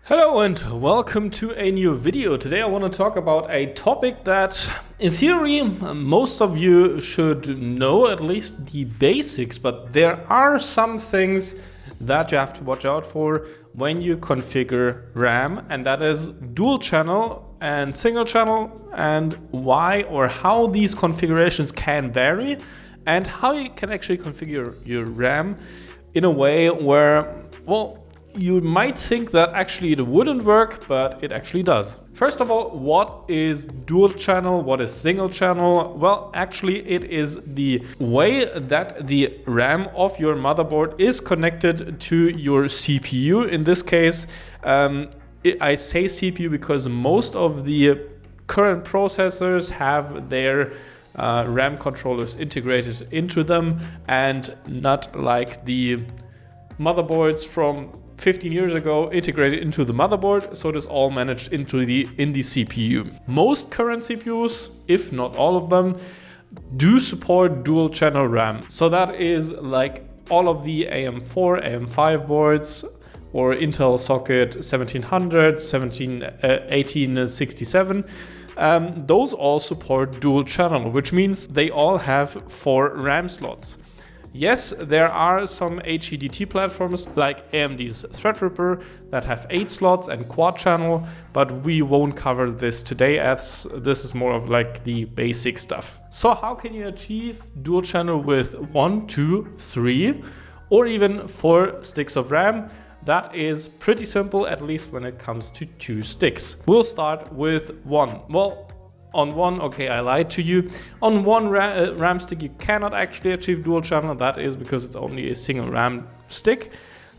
Hello and welcome to a new video. Today I want to talk about a topic that in theory most of you should know, at least the basics, but there are some things that you have to watch out for when you configure RAM, and that is dual channel and single channel, and why or how these configurations can vary and how you can actually configure your RAM in a way where, well, you might think that actually it wouldn't work, but it actually does. First of all, what is dual channel? What is single channel? Well, actually it is the way that the RAM of your motherboard is connected to your CPU. In this case, I say CPU because most of the current processors have their RAM controllers integrated into them, and not like the motherboards from 15 years ago integrated into the motherboard, so it is all managed in the CPU. Most current CPUs, if not all of them, do support dual channel RAM. So that is like all of the AM4, AM5 boards, or Intel socket 1700, 1867. Those all support dual channel, which means they all have 4 RAM slots. Yes, there are some HEDT platforms like AMD's Threadripper that have 8 slots and quad channel, but we won't cover this today as this is more of like the basic stuff. So how can you achieve dual channel with 1, 2, 3 or even 4 sticks of RAM? That is pretty simple, at least when it comes to 2 sticks. We'll start with 1. Well, on 1, okay, I lied to you. On 1 RAM stick, you cannot actually achieve dual channel. That is because it's only a single RAM stick.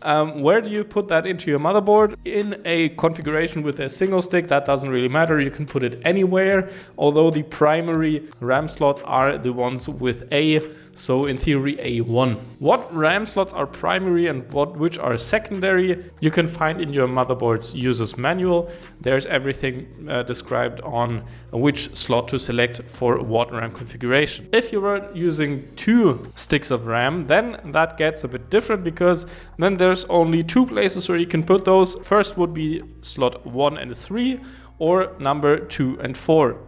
Where do you put that into your motherboard? In a configuration with a single stick, that doesn't really matter. You can put it anywhere, although the primary RAM slots are the ones with A, so in theory A1. What RAM slots are primary and which are secondary, you can find in your motherboard's user's manual. There's everything described on which slot to select for what RAM configuration. If you were using 2 sticks of RAM, then that gets a bit different, because then there's only 2 places where you can put those. First would be slot 1 and 3, or number 2 and 4.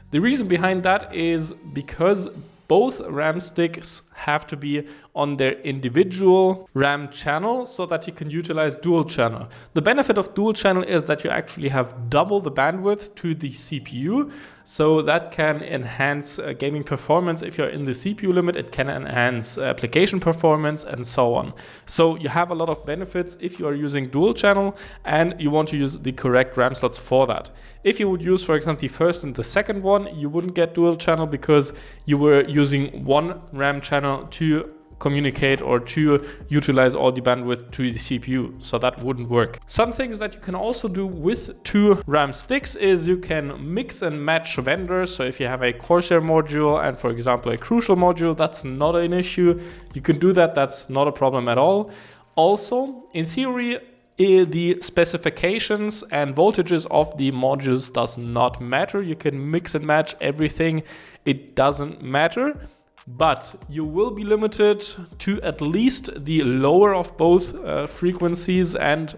The reason behind that is because both RAM sticks have to be on their individual RAM channel so that you can utilize dual channel. The benefit of dual channel is that you actually have double the bandwidth to the CPU, so that can enhance gaming performance. If you're in the CPU limit, it can enhance application performance and so on. So you have a lot of benefits if you are using dual channel and you want to use the correct RAM slots for that. If you would use, for example, the first and the second one, you wouldn't get dual channel because you were using 1 RAM channel to communicate or to utilize all the bandwidth to the CPU, so that wouldn't work. Some things that you can also do with 2 RAM sticks is you can mix and match vendors. So if you have a Corsair module and, for example, a Crucial module, that's not an issue. You can do that, that's not a problem at all. Also, in theory, the specifications and voltages of the modules does not matter. You can mix and match everything, it doesn't matter. But you will be limited to at least the lower of both frequencies and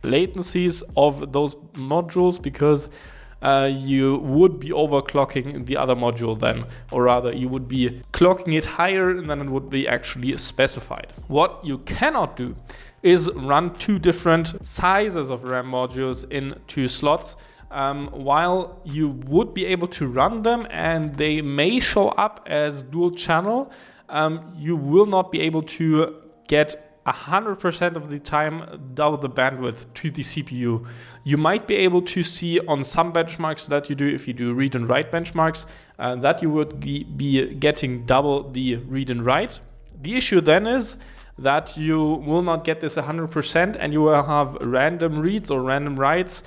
latencies of those modules, because you would be overclocking the other module then, or rather you would be clocking it higher than it would be actually specified. What you cannot do is run 2 different sizes of RAM modules in 2 slots. While you would be able to run them and they may show up as dual channel, you will not be able to get 100% of the time double the bandwidth to the CPU. You might be able to see on some benchmarks that you do, if you do read and write benchmarks, that you would be getting double the read and write. The issue then is that you will not get this 100% and you will have random reads or random writes,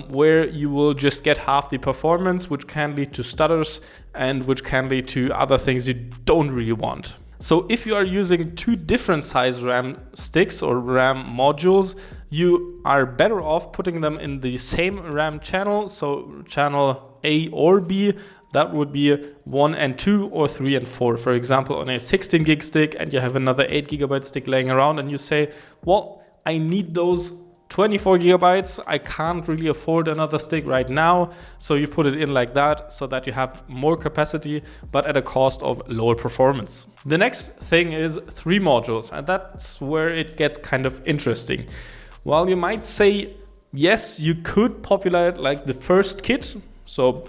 where you will just get half the performance, which can lead to stutters and which can lead to other things you don't really want. So if you are using 2 different size RAM sticks or RAM modules, you are better off putting them in the same RAM channel. So channel A or B, that would be 1 and 2 or 3 and 4. For example, on a 16 gig stick and you have another 8 gigabyte stick laying around and you say, well, I need those 24 gigabytes, I can't really afford another stick right now, so you put it in like that so that you have more capacity but at a cost of lower performance. The next thing is 3 modules, and that's where it gets kind of interesting. While you might say, yes, you could populate like the first kit, so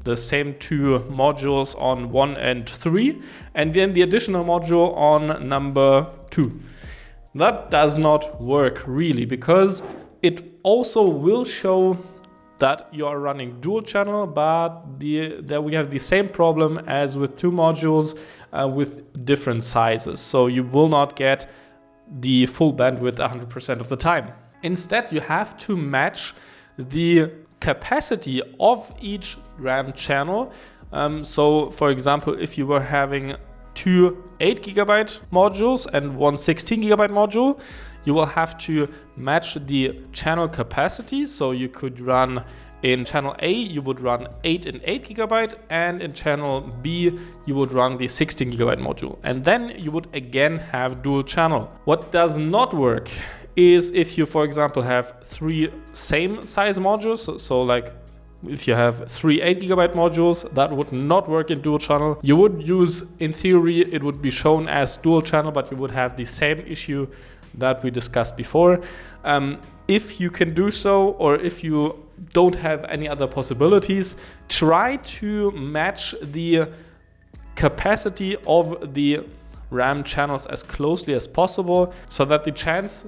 the same 2 modules on 1 and 3, and then the additional module on number 2. That does not work really, because it also will show that you are running dual channel, but there we have the same problem as with 2 modules with different sizes. So you will not get the full bandwidth 100% of the time. Instead, you have to match the capacity of each RAM channel. So for example, if you were having 2 8 GB modules and 1 16 GB module, you will have to match the channel capacity. So you could run in channel A, you would run 8 and 8 GB, and in channel B, you would run the 16 GB module. And then you would again have dual channel. What does not work is if you, for example, have 3 same size modules. So like if you have 3 8 GB modules, that would not work in dual channel. You would use, in theory, it would be shown as dual channel, but you would have the same issue that we discussed before. If you can do so, or if you don't have any other possibilities, try to match the capacity of the RAM channels as closely as possible so that the chance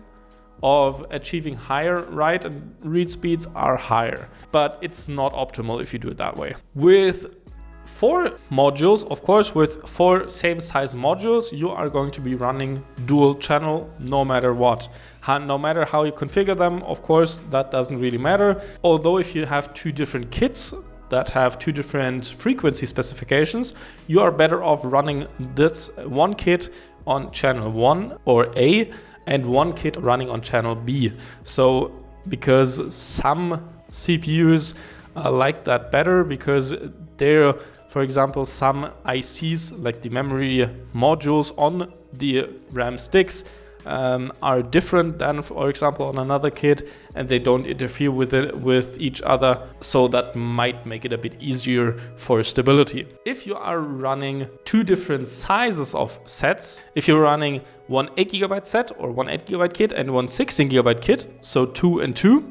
of achieving higher write and read speeds are higher, but it's not optimal if you do it that way. With 4 modules, of course, with 4 same size modules, you are going to be running dual channel no matter what. No matter how you configure them, of course, that doesn't really matter. Although if you have 2 different kits that have 2 different frequency specifications, you are better off running this one kit on channel 1 or A and one kit running on channel B. So because some CPUs like that better, because they're, for example, some ICs like the memory modules on the RAM sticks are different than, for example, on another kit, and they don't interfere with each other, so that might make it a bit easier for stability. If you are running 2 different sizes of sets, if you're running one 8 GB set or one 8 GB kit and one 16 GB kit, so 2 and 2,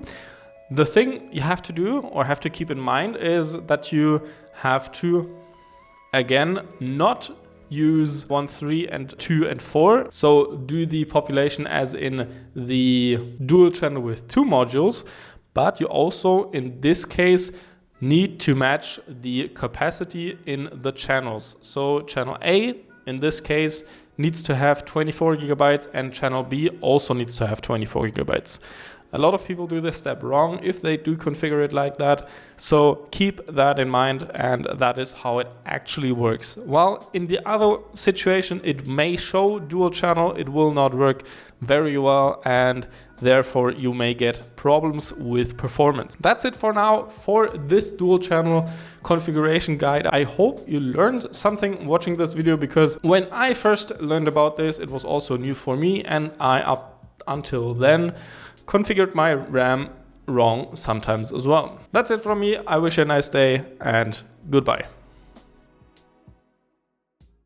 the thing you have to do or have to keep in mind is that you have to, again, not use 1, 3 and 2 and 4. So do the population as in the dual channel with 2 modules, but you also, in this case, need to match the capacity in the channels. So channel A, in this case, needs to have 24 gigabytes and channel B also needs to have 24 gigabytes. A lot of people do this step wrong if they do configure it like that. So keep that in mind, and that is how it actually works. While in the other situation, it may show dual channel, it will not work very well, and therefore you may get problems with performance. That's it for now for this dual channel configuration guide. I hope you learned something watching this video, because when I first learned about this, it was also new for me, and I up until then configured my RAM wrong sometimes as well. That's it from me. I wish you a nice day and goodbye.